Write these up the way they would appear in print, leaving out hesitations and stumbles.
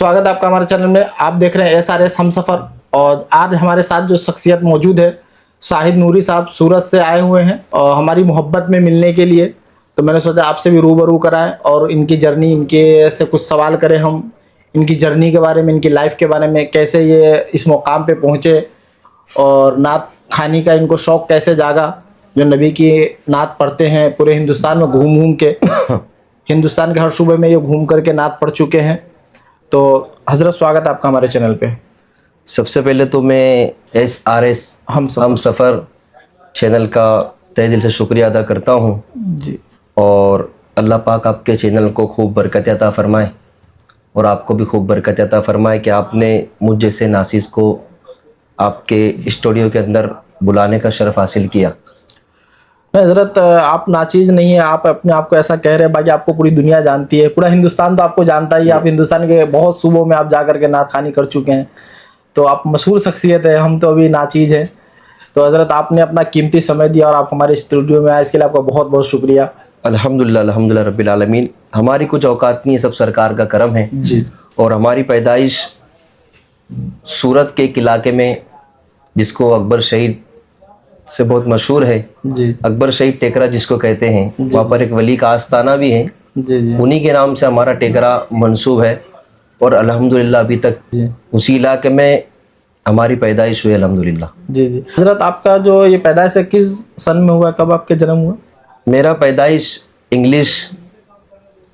स्वागत है आपका हमारे चैनल में। आप देख रहे हैं SRS हमसफर। और आज हमारे साथ जो शख्सियत मौजूद है, शाहिद नूरी साहब सूरत से आए हुए हैं और हमारी मोहब्बत में मिलने के लिए। तो मैंने सोचा आपसे भी रूबरू कराएं और इनकी जर्नी, इनके से कुछ सवाल करें हम, इनकी जर्नी के बारे में, इनकी लाइफ के बारे में, कैसे ये इस मुकाम पे पहुँचे और नात खानी का इनको शौक़ कैसे जागा। जो नबी की नात पढ़ते हैं पूरे हिंदुस्तान में घूम घूम के, हिंदुस्तान के हर सूबे में ये घूम करके नात पढ़ चुके हैं। तो हजरत स्वागत है आपका हमारे चैनल पे। सबसे पहले तो मैं SRS हमसफर चैनल का तहे दिल से शुक्रिया अदा करता हूँ जी। और अल्लाह पाक आपके चैनल को खूब बरकत अता फरमाए और आपको भी खूब बरकत अता फरमाए कि आपने मुझ जैसे नासिस को आपके स्टूडियो के अंदर बुलाने का शर्फ हासिल किया। नहीं हजरत, आप नाचीज़ नहीं है, आप अपने आप को ऐसा कह रहे हैं। बाकी आपको पूरी दुनिया जानती है, पूरा हिंदुस्तान तो आपको जानता ही है। आप हिंदुस्तान के बहुत सूबों में आप जा करके नात खानी कर चुके हैं, तो आप मशहूर शख्सियत है। हम तो अभी नाचीज़ हैं। तो हजरत आपने अपना कीमती समय दिया और आप हमारे स्टूडियो में आए, इसके लिए आपका बहुत बहुत शुक्रिया। अल्हम्दुलिल्लाह रब्बिल आलमीन। हमारी कुछ औकात नहीं है, सब सरकार का करम है जी। और हमारी पैदाइश सूरत के एक इलाके में जिसको अकबर शहीद से बहुत मशहूर है, जी अकबर शहीद टेकरा जिसको कहते हैं, वहाँ पर एक वली का आस्थाना भी है। जी जी उन्हीं के नाम से हमारा टेकरा मंसूब है और अल्हम्दुलिल्लाह अभी तक जी उसी इलाके में हमारी पैदाइश हुई अल्हम्दुलिल्लाह। जी जी। हजरत आपका जो ये पैदाइश है किस सन में हुआ, कब आपके जन्म हुआ? मेरा पैदाइश इंग्लिश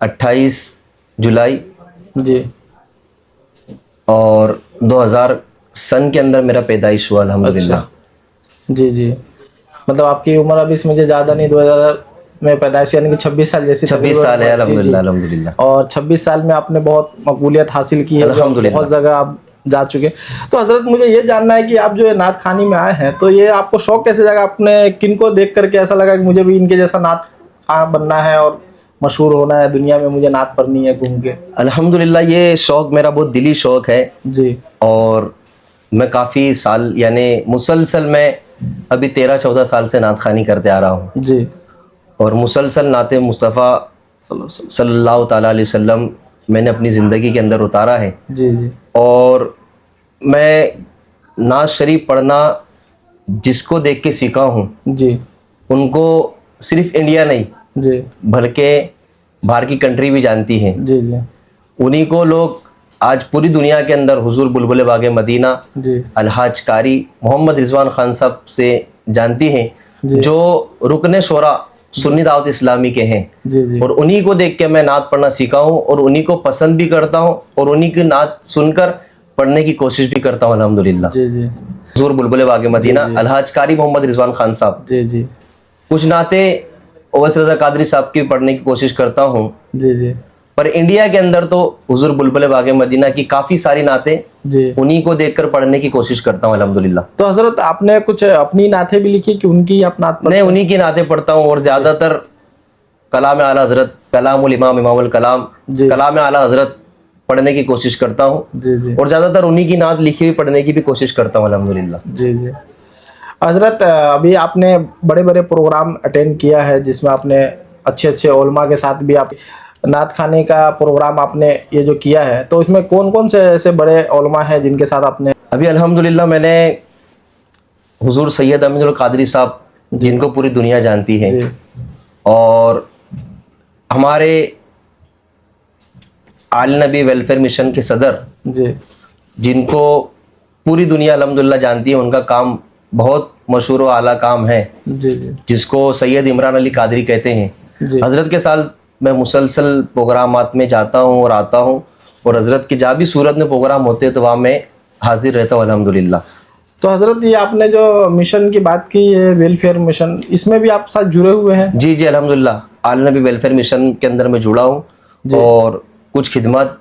28 जुलाई जी। और 2000 सन के अंदर मेरा पैदाइश हुआ अल्हम्दुलिल्लाह। जी जी। मतलब आपकी उम्र अभी मुझे ज़्यादा नहीं, 2000 में पैदाइश यानी कि 26 साल जैसी 26 साल है जी, जी। अल्हम्दुलिल्लाह अल्हम्दुलिल्लाह। और 26 साल में आपने बहुत मकबूलियत हासिल की है, अल्हम्दुलिल्लाह। बहुत जगह आप जा चुके। तो हजरत मुझे ये जानना है कि आप जो नात खानी में आए हैं, तो ये आपको शौक कैसे जागा? आपने किनको देख करके ऐसा लगा कि मुझे भी इनके जैसा नात खां बनना है और मशहूर होना है दुनिया में, मुझे नात पढ़नी है घूम के? अल्हम्दुलिल्लाह ये शौक़ मेरा बहुत दिली शौक़ है जी। और मैं काफ़ी साल यानी मुसलसल मैं अभी 13-14 साल से नात खानी करते आ रहा हूँ जी। और मुसलसल नाते मुस्तफ़ा सल्लल्लाहु ताला अलैहि वसल्लम मैंने अपनी ज़िंदगी के अंदर उतारा है। जी जी। और मैं नात शरीफ पढ़ना जिसको देख के सीखा हूँ, जी उनको सिर्फ इंडिया नहीं जी बल्कि बाहर की कंट्री भी जानती हैं। जी जी उन्हीं को लोग आज पूरी दुनिया के अंदर हुजूर बुलबुल बागे मदीना जी अलहाज कारी मोहम्मद रिजवान खान साहब से जानती हैं, जो रुकने शोरा सुन्नी दावत इस्लामी के हैं। जी जी। और उन्हीं को देख के मैं नात पढ़ना सीखा हूँ और उन्हीं को पसंद भी करता हूँ और उन्हीं की नात सुनकर पढ़ने की कोशिश भी करता हूँ अल्हम्दुलिल्लाह। जी जी। हुजूर बुलबुल बागे मदीना अलहाज कारी मोहम्मद रिजवान खान साहब, जी जी। कुछ नाते ओवैस रज़ा कादरी साहब की पढ़ने की कोशिश करता हूँ। जी जी। पर इंडिया के अंदर तो हुजूर बुलबुल बागे मदीना की काफ़ी सारी नातें जी। उन्हीं को देखकर पढ़ने की कोशिश करता हूँ अल्हम्दुलिल्लाह। तो हजरत आपने कुछ अपनी नातें भी लिखी कि उनकी आप नात मैं उन्हीं की नातें पढ़ता हूँ और ज़्यादातर कलाम आला हज़रत, कलामुल इमाम इमामुल कलाम, कलाम आला हज़रत पढ़ने की कोशिश करता हूँ। जी जी। और ज़्यादातर उन्हीं की नात लिखी हुई पढ़ने की भी कोशिश करता हूँ अल्हम्दुलिल्लाह। जी जी। हजरत अभी आपने बड़े बड़े प्रोग्राम अटेंड किया है जिसमें आपने अच्छे अच्छे उलमा के साथ भी आप नात खाने का प्रोग्राम आपने ये जो किया है, तो इसमें कौन कौन से ऐसे बड़े उलमा हैं जिनके साथ आपने? अभी अल्हम्दुलिल्लाह मैंने हुजूर सैयद अमीनुल कादरी साहब जिनको पूरी दुनिया जानती है और हमारे आल नबी वेलफेयर मिशन के सदर जी, जिनको पूरी दुनिया अल्हम्दुलिल्लाह जानती है, उनका काम बहुत मशहूर व आला काम है जी जी, जिसको सैयद इमरान अली कादरी कहते हैं। हज़रत के साथ मैं मुसलसल प्रोग्रामात में जाता हूँ और आता हूँ और हज़रत के जहाँ भी सूरत में प्रोग्राम होते हैं तो वहाँ मैं हाजिर रहता हूँ अल्हम्दुलिल्लाह। तो हजरत ये आपने जो मिशन की बात की है, वेलफेयर मिशन, इसमें भी आप साथ जुड़े हुए हैं? जी जी अल्हम्दुलिल्लाह आल नबी वेलफेयर मिशन के अंदर मैं जुड़ा हूँ और कुछ खिदमत,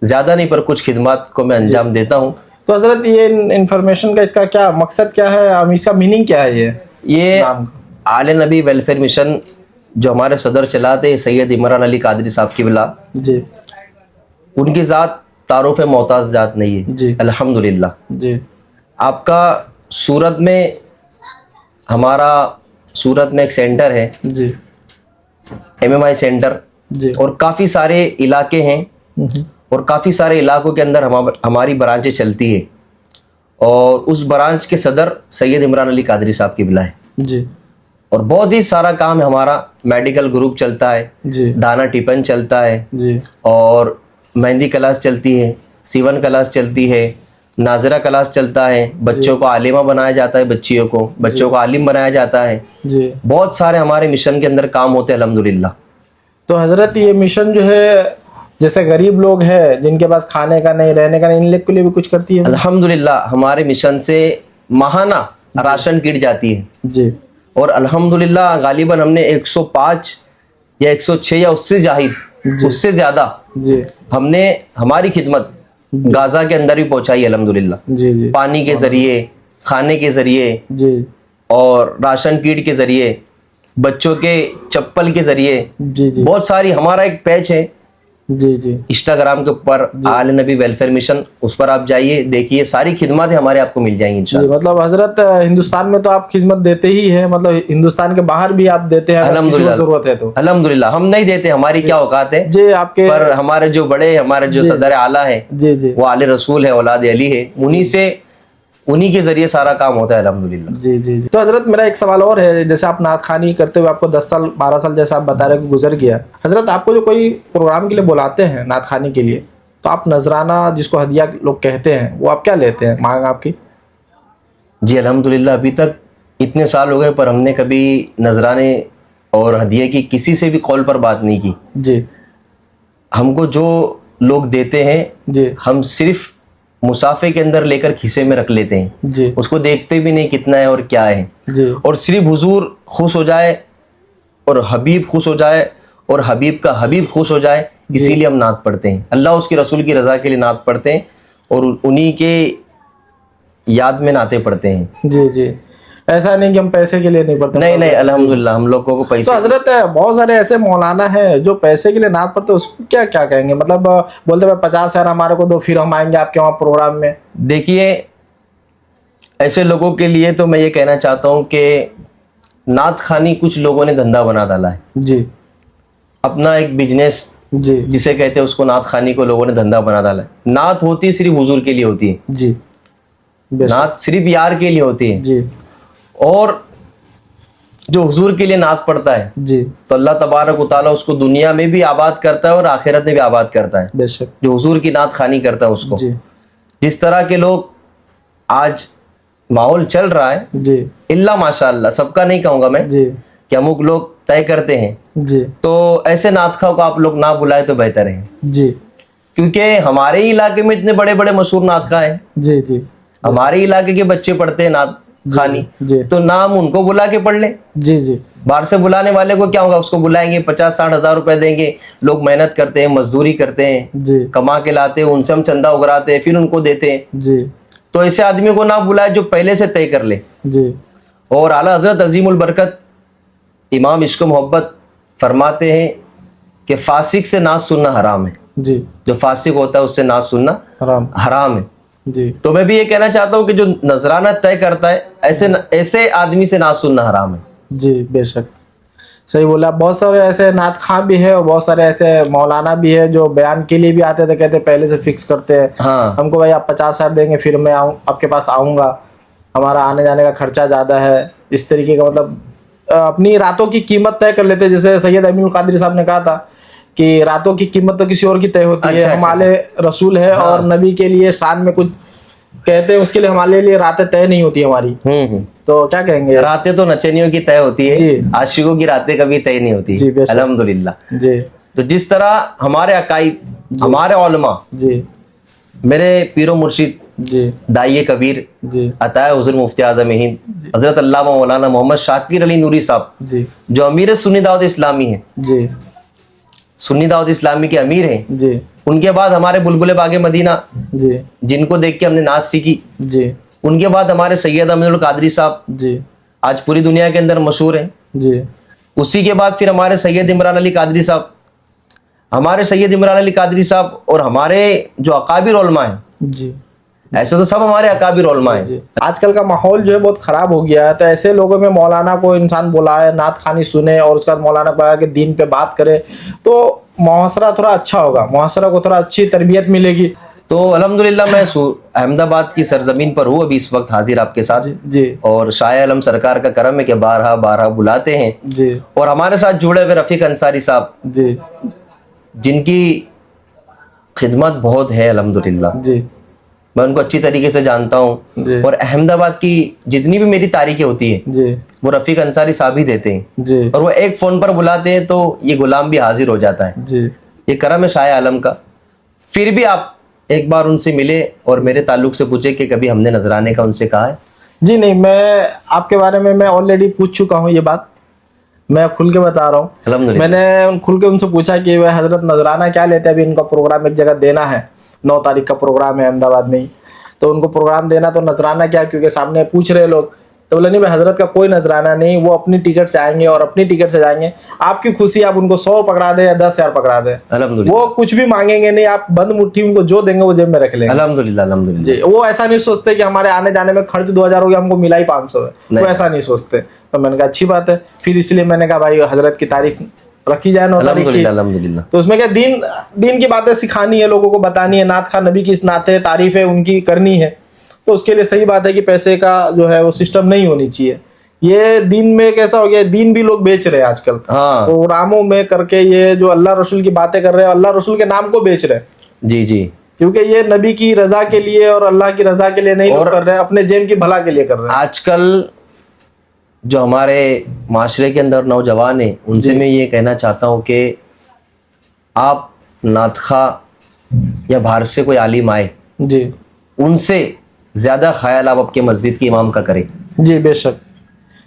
ज़्यादा नहीं पर कुछ खिदमत को मैं अंजाम देता हूँ। तो हजरत ये इन्फॉर्मेशन का इसका क्या मकसद क्या है, इसका मीनिंग क्या है? ये आल नबी वेलफेयर मिशन जो हमारे सदर चलाते हैं सैयद इमरान अली कादरी साहब की बिला जी, उनकी ज़ात तारुफ मोहताज ज़ात नहीं है जी अल्हम्दुलिल्लाह। जी। आपका सूरत में, हमारा सूरत में एक सेंटर है जी, MMI सेंटर जी। और काफ़ी सारे इलाके हैं और काफ़ी सारे इलाकों के अंदर हमारी ब्रांचें चलती है, और उस ब्रांच के सदर सैयद इमरान अली कादरी साहब की बिला है जी और बहुत ही सारा काम है हमारा। मेडिकल ग्रुप चलता है, जी दाना टिफिन चलता है, जी और मेहंदी क्लास चलती है, सीवन क्लास चलती है, नाजरा क्लास चलता है, बच्चों को आलिमा बनाया जाता है, बच्चों को आलिम बनाया जाता है। जी। बहुत सारे हमारे मिशन के अंदर काम होते हैं अल्हम्दुलिल्लाह। तो हजरत ये मिशन जो है, जैसे गरीब लोग हैं जिनके पास खाने का नहीं, रहने का नहीं, इन लोग के लिए भी कुछ करती है? अल्हम्दुलिल्लाह हमारे मिशन से माहाना राशन किट जाती है, जी और अल्हम्दुलिल्लाह गालिबन हमने 105 या 106 या उससे ज़्यादा जी हमने हमारी खिदमत गाजा के अंदर भी पहुंचाई अल्हम्दुलिल्लाह। जी जी पानी के ज़रिए, खाने के ज़रिए, जी और राशन किट के ज़रिए, बच्चों के चप्पल के ज़रिए, जी जी बहुत सारी। हमारा एक पेज है जी जी इंस्टाग्राम के ऊपर, आल नबी वेलफेयर मिशन, उस पर आप जाइए, देखिए, सारी खिदमतें हमारे आपको मिल जाएंगी जी। इंशाल्लाह। मतलब हजरत हिंदुस्तान में तो आप खिदमत देते ही हैं, मतलब हिंदुस्तान के बाहर भी आप देते हैं अगर किसी को जरूरत है तो? अल्हम्दुलिल्लाह हम नहीं देते, हमारी क्या औकात है जी आपके, पर हमारे जो बड़े, हमारे जो सदर आला है, जी जी वो आले रसूल है, औलाद अली है, उन्हीं के जरिए सारा काम होता है अल्हम्दुलिल्लाह। जी जी जी। तो हजरत मेरा एक सवाल और है, जैसे आप नात खानी करते हुए आपको 10 साल 12 साल जैसा आप बता रहे हो गुजर गया, हजरत आपको जो कोई प्रोग्राम के लिए बुलाते हैं नात खानी के लिए, तो आप नजराना जिसको हदिया लोग कहते हैं, वो आप क्या लेते हैं मांग आपकी? जी अल्हम्दुलिल्लाह अभी तक इतने साल हो गए पर हमने कभी नजराने और हदिये की किसी से भी कॉल पर बात नहीं की। जी हमको जो लोग देते हैं जी हम सिर्फ मुसाफे के अंदर लेकर खीसे में रख लेते हैं, जी उसको देखते भी नहीं कितना है और क्या है, जी और सिर्फ हुजूर खुश हो जाए और हबीब खुश हो जाए और हबीब का हबीब खुश हो जाए, इसीलिए हम नात पढ़ते हैं। अल्लाह उसके रसूल की रज़ा के लिए नात पढ़ते हैं और उन्हीं के याद में नाते पढ़ते हैं। जी जी। ऐसा नहीं कि हम पैसे के लिए नहीं पढ़ते? नहीं नहीं अल्हम्दुलिल्लाह हम लोगों को पैसे। तो हजरत बहुत सारे ऐसे मौलाना हैं जो पैसे के लिए नात पढ़ते, उसको क्या क्या कहेंगे? मतलब बोलते भाई 50,000 हमारे को दो, फिर हम आएंगे आपके वहाँ प्रोग्राम में। देखिए ऐसे लोगों के लिए तो मैं ये कहना चाहता हूँ कि नात खानी कुछ लोगों ने धंधा बना डाला है, जी अपना एक बिजनेस जी जिसे कहते हैं, उसको नात खानी को लोगों ने धंधा बना डाला है। नात होती सिर्फ हुजूर के लिए होती है, जी बेशक। नात सिर्फ यार के लिए होती है, जी और जो हुजूर के लिए नात पढ़ता है जी तो अल्लाह तबारक व तआला उसको दुनिया में भी आबाद करता है और आखिरत में भी आबाद करता है। बेशक। जो हुजूर की नात खानी करता है उसको, जी जिस तरह के लोग आज माहौल चल रहा है, जी इल्ला माशाअल्लाह, सबका नहीं कहूंगा मैं जी कि अमुक लोग तय करते हैं, जी तो ऐसे नातखाओं को आप लोग ना बुलाए तो बेहतर है, जी क्योंकि हमारे ही इलाके में इतने बड़े बड़े मशहूर नातखा हैं, जी जी हमारे इलाके के बच्चे पढ़ते हैं नात खानी, जी तो नाम उनको बुला के पढ़ ले। जी जी बाहर से बुलाने वाले को क्या होगा, उसको बुलाएंगे 50-60 हज़ार रुपए देंगे, लोग मेहनत करते हैं, मजदूरी करते हैं, जी कमा के लाते हैं, उनसे हम चंदा उगराते हैं, फिर उनको देते हैं। जी तो ऐसे आदमी को ना बुलाए जो पहले से तय कर ले। जी और आला हजरत अजीमुल बरकत इमाम इश्क मोहब्बत फरमाते हैं कि फासिक से नाज सुनना हराम है, जी। जो फासिक होता है उससे नाज सुनना हराम। हराम है। जी तो मैं भी ये कहना चाहता हूँ कि जो नजराना तय करता है, ऐसे आदमी से नाज सुनना हराम है। जी बेशक सही बोला। बहुत सारे ऐसे नात खां भी है और बहुत सारे ऐसे मौलाना भी है जो बयान के लिए भी आते थे, कहते पहले से फिक्स करते हैं हाँ हमको, भाई आप 50,000 देंगे फिर मैं आपके पास आऊँगा, हमारा आने जाने का खर्चा ज़्यादा है, इस तरीके का। मतलब अपनी रातों की कीमत तय कर लेते हैं। जैसे सैयद अमीनुल कादरी साहब ने कहा था कि रातों की कीमत तो किसी और की तय होती है, हम आले रसूल है और नबी के लिए शान में कुछ कहते हैं, उसके लिए हमारे लिए रातें तय नहीं होती हमारी। तो क्या कहेंगे? रातें तो नचनियों की तय होती है, आशिकों की रातें कभी तय नहीं होती। जी अल्हम्दुलिल्लाह। जी। तो जिस तरह हमारे अकाईद, हमारे उलमा, जी मेरे पीरो मुर्शिद जी दाइये कबीर जी अताए हुज़ूर मुफ्ती आज़म हिंद हज़रत अल्लामा मौलाना मोहम्मद शाकिर अली नूरी साहब, जी जो अमीर सुन्नी दावत इस्लामी है, जी सुन्नी दावत इस्लामी के अमीर हैं, जी उनके बाद हमारे बुलबुल बागे मदीना, जी जिनको देख के हमने नाच सीखी, जी उनके बाद हमारे सैयद अमीनुल कादरी साहब, जी आज पूरी दुनिया के अंदर मशहूर हैं। जी उसी के बाद फिर हमारे सैयद इमरान अली कादरी साहब, हमारे सैयद इमरान अली कादरी साहब और हमारे जो अकाबिर उलमा हैं, जी ऐसे तो सब हमारे अकाबिर उलमा है। आजकल का माहौल जो है बहुत खराब हो गया है, तो ऐसे लोगों में मौलाना को इंसान बुलाए, नात खानी सुने और उसके बाद मौलाना को के दीन पे बात करे तो मुआशरा थोड़ा अच्छा होगा, मुआशरा को थोड़ा अच्छी तरबियत मिलेगी। तो अल्हम्दुलिल्लाह मैं अहमदाबाद की सरजमीन पर हूँ अभी इस वक्त हाजिर आपके साथ जी और शाह आलम सरकार का करम है कि बारहा बुलाते हैं जी और हमारे साथ जुड़े हुए रफीक अंसारी साहब जी जिनकी खिदमत बहुत है अल्हम्दुलिल्लाह, जी मैं उनको अच्छी तरीके से जानता हूँ जी और अहमदाबाद की जितनी भी मेरी तारीखें होती है जी वो रफीक अंसारी साहब ही देते हैं जी और वो एक फोन पर बुलाते हैं तो ये गुलाम भी हाजिर हो जाता है। जी ये करम है शाह आलम का। फिर भी आप एक बार उनसे मिले और मेरे ताल्लुक से पूछे कि कभी हमने नजराने का उनसे कहा है? जी नहीं, मैं आपके बारे में मैं ऑलरेडी पूछ चुका हूँ, ये बात मैं खुल के बता रहा हूँ। अल्हम्दुलिल्लाह। मैंने खुल के उनसे पूछा कि वह हजरत नजराना क्या लेते हैं, अभी इनका प्रोग्राम एक जगह देना है, 9 तारीख का प्रोग्राम है अहमदाबाद में ही, तो उनको प्रोग्राम देना तो नजराना क्या, क्योंकि सामने पूछ रहे लोग, तो बोले नहीं भाई हजरत का कोई नजराना नहीं, वो अपनी टिकट से आएंगे और अपनी टिकट से जाएंगे, आपकी खुशी, आप उनको 100 पकड़ा दे या 10,000 पकड़ा दे, अल्हम्दुलिल्लाह वो कुछ भी मांगेंगे नहीं, आप बंद मुट्ठी उनको जो देंगे वो जेब में रख लेंगे। अल्हम्दुलिल्लाह अल्हम्दुलिल्लाह। जी, वो ऐसा नहीं सोचते कि हमारे आने जाने में खर्च 2,000 हो गया, हमको मिला ही 500 है, वो ऐसा नहीं सोचते। तो मैंने कहा अच्छी बात है, फिर इसलिए मैंने कहा भाई हजरत की तारीख रखी जाए 9 तारीख की। अल्हम्दुलिल्लाह अल्हम्दुलिल्लाह। तो उसमें क्या दीन की बातें सिखानी है, लोगों को बतानी है, नात खान नबी की इस नाते तारीफ है उनकी करनी है, तो उसके लिए सही बात है कि पैसे का जो है वो सिस्टम नहीं होनी चाहिए। ये दीन में कैसा हो गया, दीन भी लोग बेच रहे हैं आजकल, हाँ प्रोग्रामों में करके ये जो अल्लाह रसूल की बातें कर रहे हैं, अल्लाह रसूल के नाम को बेच रहे हैं। जी जी। क्योंकि ये नबी की रजा के लिए और अल्लाह की रजा के लिए नहीं लोग कर रहे हैं, अपने जेब की भला के लिए कर रहे हैं। आजकल जो हमारे माशरे के अंदर नौजवान है उनसे मैं ये कहना चाहता हूँ कि आप नातखा या बाहर से कोई आलिम आए जी उनसे ज्यादा ख्याल आप आपके मस्जिद के इमाम का करें, जी बेशक,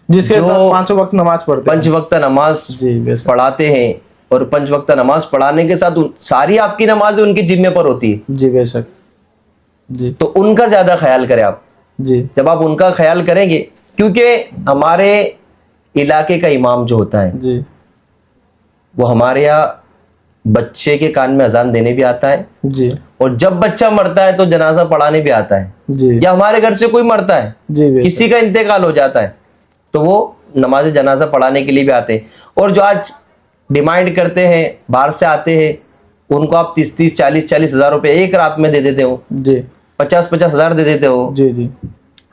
जिसके जो साथ 5 वक्त नमाज पढ़ते हैं। 5 वक्त नमाज जी बेशक, पढ़ाते हैं और 5 वक्त नमाज पढ़ाने के साथ सारी आपकी नमाजें उनकी जिम्मे पर होती है, जी बेशक, जी तो उनका ज्यादा ख्याल करें आप। जी जब आप उनका ख्याल करेंगे, क्योंकि हमारे इलाके का इमाम जो होता है जी वो हमारे यहाँ बच्चे के कान में अजान देने भी आता है जी और जब बच्चा मरता है तो जनाजा पढ़ाने भी आता है, जी या हमारे घर से कोई मरता है, जी बेशक, किसी का इंतकाल हो जाता है तो वो नमाज जनाजा पढ़ाने के लिए भी आते हैं। और जो आज डिमांड करते हैं, बाहर से आते हैं, उनको आप 30-30, 40-40 हज़ार रुपये एक रात में दे देते हो, जी 50-50 हज़ार दे देते हो, जी जी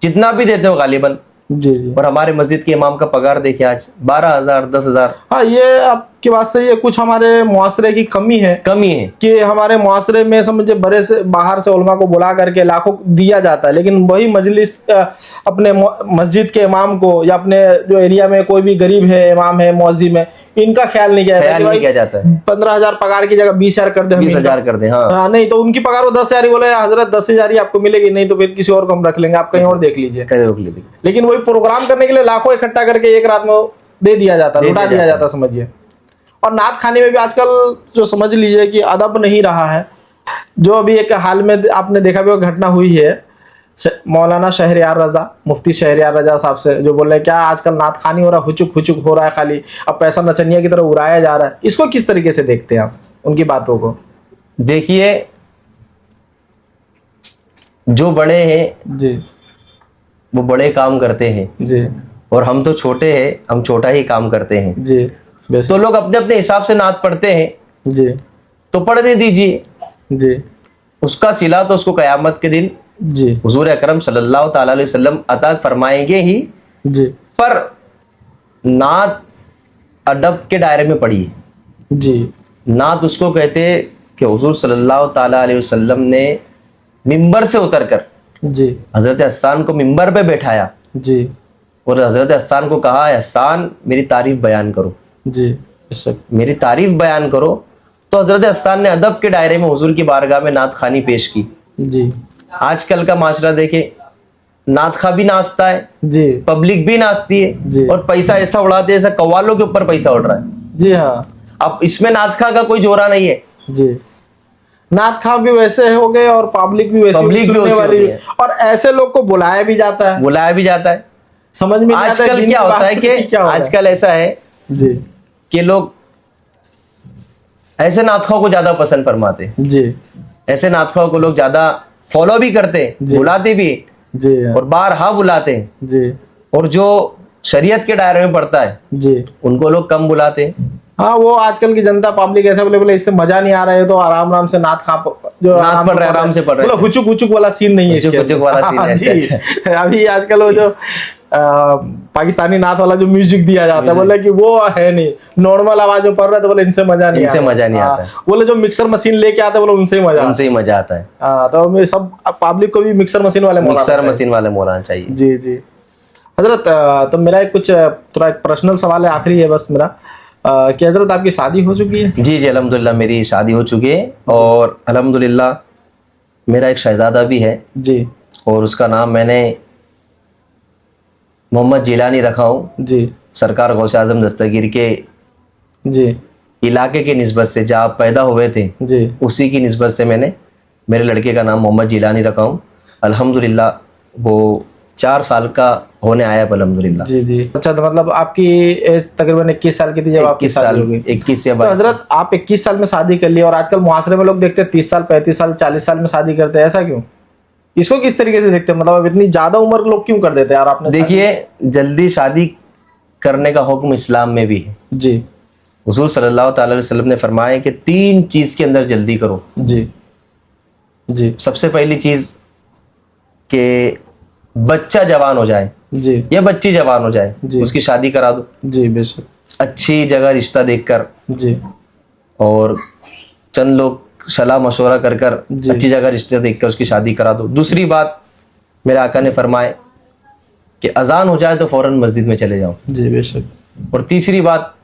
जितना भी देते हो गालिबन। जी जी। और हमारे मस्जिद के इमाम का पगार देखिए आज 12,000, 10,000। हाँ, ये आपकी बात सही है, कुछ हमारे मुआशरे की कमी है कमी है कि हमारे मुआशरे में समझे बड़े से बाहर से उलमा को बुला करके लाखों दिया जाता है, लेकिन वही मजलिस अपने मस्जिद के इमाम को या अपने जो एरिया में कोई भी गरीब है, इमाम है, मौजी में, इनका ख्याल नहीं किया जाता है। 15,000 पगार की जगह 20,000 कर दे, 20,000 कर दे। हाँ नहीं तो उनकी पगार वो 10,000 ही बोले हजरत 10,000 ही आपको मिलेगी, नहीं तो फिर किसी और को हम रख लेंगे, आप कहीं और देख लीजिए। लेकिन वही प्रोग्राम करने के लिए लाखों इकट्ठा करके एक रात में दे दिया जाता, लुटा दिया जाता, समझिए। और नात खाने में भी आजकल जो समझ लीजिए कि अदब नहीं रहा है। जो अभी एक हाल में आपने देखा भी घटना हुई है मौलाना शहरयार रजा, मुफ्ती शहरयार रजा साहब से, जो बोल रहे हैं क्या आजकल नात खानी हो रहा है, हुचुक हो रहा है, खाली अब पैसा नचनिया की तरह उड़ाया जा रहा है। इसको किस तरीके से देखते हैं आप, उनकी बातों को? देखिए, जो बड़े हैं जी वो बड़े काम करते हैं जी, और हम तो छोटे हैं, हम छोटा ही काम करते हैं जी। तो लोग अपने अपने हिसाब से नात पढ़ते हैं जी, तो पढ़ने दीजिए। जी, उसका सिला तो उसको कयामत के दिन जी, हुजूर अकरम सल्लल्लाहु ताला अलैहि वसल्लम अता फरमाएंगे ही। जी, पर नात अदब के दायरे में पड़ी है। जी, नात उसको कहते हैं कि हुजूर सल्लल्लाहु ताला अलैहि वसल्लम ने मिंबर से उतरकर जी, हजरत हस्सान को मिंबर पे बैठाया जी, और हजरत हस्सान को कहा, हस्सान मेरी तारीफ बयान करो, जी, बेशक, मेरी तारीफ बयान करो। तो हजरत हस्सान ने अदब के दायरे में हुजूर की बारगाह में नात खानी पेश की। जी, आजकल का माशरा देखे, नात खा भी नाचता है, जी, पब्लिक भी नाचती जी। है और पैसा ऐसा उड़ाते हैं, ऐसा कव्वालों के ऊपर पैसा उड़ रहा है। जी हाँ, अब इसमें नात खा का कोई जोरा नहीं है। जी। नात खा भी वैसे हो गए और पब्लिक भी वैसे पब्लिक भी सुनने वैसी वाली होती भी। है। और ऐसे लोग को बुलाया भी जाता है, बुलाया भी जाता है। समझ में नहीं आता आजकल दिन क्या की होता बात है कि क्या हो रहा है। आजकल ऐसा है जी, कि लोग ऐसे नातखाओं को ज्यादा पसंद फरमाते हैं। जी, ऐसे नातखाओं को लोग ज्यादा फॉलो भी करते, बुलाते भी जी और बारहा बुलाते, जी और जो शरीयत के दायरे में पड़ता है जी। उनको लोग कम बुलाते। हाँ, वो आजकल की जनता पब्लिक ऐसा बोले इससे मजा नहीं आ रहा है तो आराम आराम से नाथ खा जो नाथ पढ़ रहे, आराम से पढ़ रहे, मतलब हुचुक हुचुक वाला सीन नहीं है इसके हुचुक अंदर। वाला सीन है, हाँ, अच्छा, जी। अभी आजकल वो जो पाकिस्तानी नाथ वाला जो म्यूजिक दिया जाता है बोले कि वो है नहीं, नॉर्मल आवाज में पढ़ रहे तो बोले इनसे मजा नहीं इनसे आता। मजा नहीं आता है। बोले जो मिक्सर मशीन लेके आते बोले उनसे ही मजा उनसे ही मजा आता है। हाँ, तो मैं सब पब्लिक को भी मिक्सर मशीन वाले मिक्सर मशीन वाले मौलाना चाहिए। जी जी। हजरत तो मेरा एक कुछ थोड़ा एक पर्सनल सवाल है, आखिरी है बस मेरा, कि हजरत आपकी शादी हो चुकी है? जी जी, अल्हम्दुलिल्लाह मेरी शादी हो चुकी है और अल्हम्दुलिल्लाह मेरा एक शहजादा भी है जी और उसका नाम मैंने मोहम्मद जिलानी रखा हूँ। जी सरकार गौसे आजम दस्तगीर के जी इलाके की निस्बत से, जहाँ आप पैदा हुए थे जी उसी की निस्बत से मैंने मेरे लड़के का नाम मोहम्मद जिलानी रखा हूँ। अल्हम्दुलिल्लाह वो 4 साल का होने आया है अल्हम्दुलिल्लाह। जी जी। अच्छा, तो मतलब आपकी एज तकरीबन 21 साल की थी जब आपकी 21 शादी साल, हो गई? 21 या तो 22 हजरत आप 21 साल में शादी कर ली और आजकल मुआशरे में लोग देखते हैं 30 साल 35 साल 40 साल में शादी करते हैं, ऐसा क्यों? इसको किस तरीके से देखते हैं, मतलब अब इतनी ज्यादा उम्र लोग क्यों कर देते हैं यार? आपने देखिए, जल्दी शादी करने का हुक्म इस्लाम में भी है। जी हुजूर सल्लल्लाहु अलैहि वसल्लम ने फरमाया कि 3 चीज के अंदर जल्दी करो। जी जी सबसे पहली चीज कि बच्चा जवान हो जाए जी या बच्ची जवान हो जाए, जी। उसकी शादी करा दो जी बेशक। अच्छी जगह रिश्ता देखकर, जी और चंद लोग सलाह मशवरा कर कर जी। अच्छी जगह रिश्ता देखकर उसकी शादी करा दो। दूसरी बात, मेरे आका ने फरमाए कि अजान हो जाए तो फौरन मस्जिद में चले जाओ। जी बेशक। और तीसरी बात,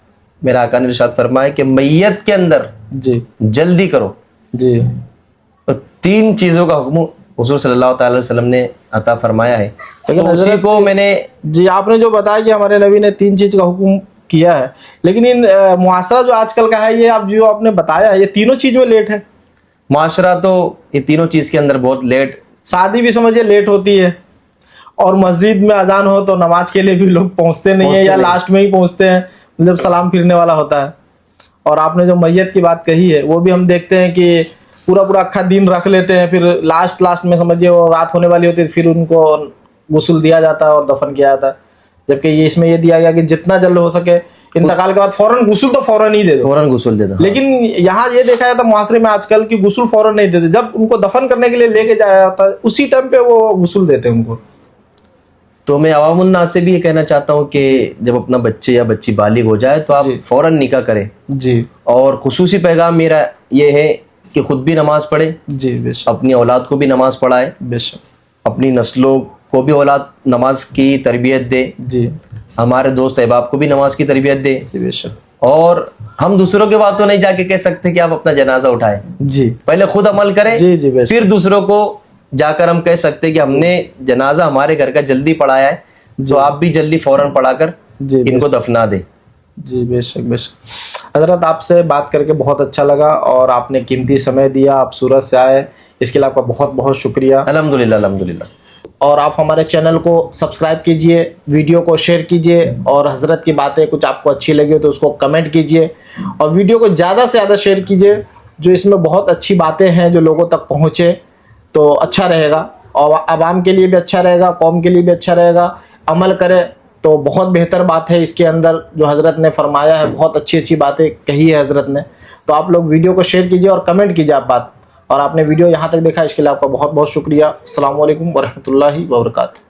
मेरे आका ने इरशाद फरमाया कि मैयत के अंदर जी जल्दी करो। जी तो 3 चीजों का हुक्म हुजूर सल्लल्लाहु अलैहि वसल्लम ने अता फरमाया है, लेकिन तो उसी हजरत को मैंने। जी, आपने जो बताया कि हमारे नबी ने 3 चीज का हुक्म किया है, लेकिन इन मुआशरा जो आजकल का है, ये आप जो आपने बताया है, ये तीनों चीज में लेट है। माशरा तो ये तीनों चीज के अंदर बहुत लेट, शादी भी समझिए लेट होती है, और मस्जिद में अजान हो तो नमाज के लिए भी लोग पहुंचते नहीं है, या लास्ट में ही पहुंचते हैं जब सलाम फिरने वाला होता है। और आपने जो मैयत की बात कही है, वो भी हम देखते हैं कि पूरा पूरा अक्खा दिन रख लेते हैं, फिर लास्ट में समझिए वो रात होने वाली होती है, फिर उनको गुस्ल दिया जाता है और दफन किया जाता है। जबकि ये इसमें ये दिया गया कि जितना जल्द हो सके इंतकाल के बाद फौरन गुस्ल तो फौरन ही दे दो, फौरन गुस्ल दे दो। लेकिन यहाँ ये देखा जाता है मुआशरे में आजकल की गुस्ल फौरन नहीं देते, जब उनको दफन करने के लिए लेके जाया जाता है उसी टाइम पे वो गुस्ल देते हैं उनको। तो मैं अवामुन्नास से भी ये कहना चाहता हूँ कि जब अपना बच्चे या बच्ची बालिग हो जाए तो आप फौरन निकाह करें। जी। और खुसूसी पैगाम मेरा ये है कि खुद भी नमाज पढ़े, जी बेशक। अपनी औलाद को भी नमाज पढ़ाए, बेशक। अपनी नस्लों को भी औलाद नमाज की तरबियत दे, जी। हमारे दोस्त अहबाब को भी नमाज की तरबियत दे। जी बेशक। और हम दूसरों के बातों नहीं जाके कह सकते कि आप अपना जनाजा उठाएं, जी पहले खुद अमल करें। जी जी बेशक। फिर दूसरों को जाकर हम कह सकते हैं कि हमने जनाजा हमारे घर का जल्दी पढ़ाया है, तो आप भी जल्दी फौरन पढ़ाकर इनको दफना दे। जी बेशक बेशक। हजरत आपसे बात करके बहुत अच्छा लगा और आपने कीमती समय दिया, आप सूरत से आए, इसके लिए आपका बहुत बहुत शुक्रिया। अल्हम्दुलिल्लाह अल्हम्दुलिल्लाह। और आप हमारे चैनल को सब्सक्राइब कीजिए, वीडियो को शेयर कीजिए, और हजरत की बातें कुछ आपको अच्छी लगी हो तो उसको कमेंट कीजिए, और वीडियो को ज़्यादा से ज़्यादा शेयर कीजिए, जो इसमें बहुत अच्छी बातें हैं जो लोगों तक पहुँचे तो अच्छा रहेगा, और आवाम के लिए भी अच्छा रहेगा, कौम के लिए भी अच्छा रहेगा। अमल करें तो बहुत बेहतर बात है, इसके अंदर जो हज़रत ने फरमाया है बहुत अच्छी अच्छी बातें कही है हज़रत ने। तो आप लोग वीडियो को शेयर कीजिए और कमेंट कीजिए आप बात, और आपने वीडियो यहाँ तक देखा इसके लिए आपका बहुत बहुत शुक्रिया। अस्सलाम वालेकुम वरहमतुल्लाहि वबरकातुहू।